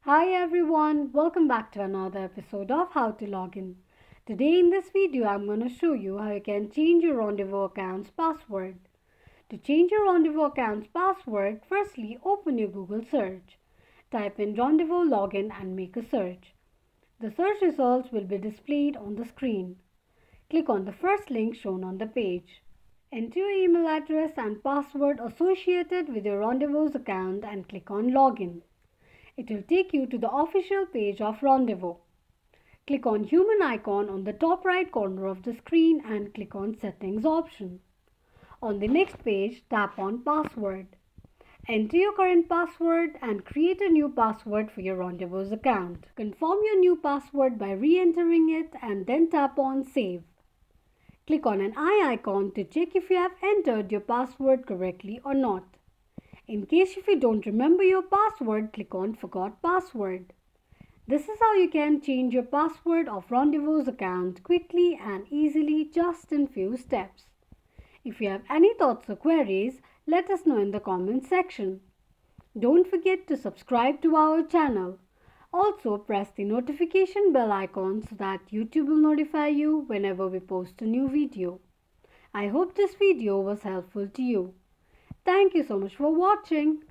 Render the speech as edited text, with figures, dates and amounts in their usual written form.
Hi everyone, welcome back to another episode of How to Login. Today in this video I'm going to show you how you can change your Rondevo account's password. To change your Rondevo account's password, firstly open your Google search. Type in Rondevo login and make a search. The search results will be displayed on the screen. Click on the first link shown on the page. Enter your email address and password associated with your Rondevo's account and click on Login. It will take you to the official page of Rondevo. Click on Human icon on the top right corner of the screen and click on Settings option. On the next page, tap on Password. Enter your current password and create a new password for your Rondevo's account. Confirm your new password by re-entering it and then tap on Save. Click on an eye icon to check if you have entered your password correctly or not. In case if you don't remember your password, click on Forgot Password. This is how you can change your password of Rondevo's account quickly and easily just in few steps. If you have any thoughts or queries, let us know in the comments section. Don't forget to subscribe to our channel. Also press the notification bell icon so that YouTube will notify you whenever we post a new video. I hope this video was helpful to you. Thank you so much for watching.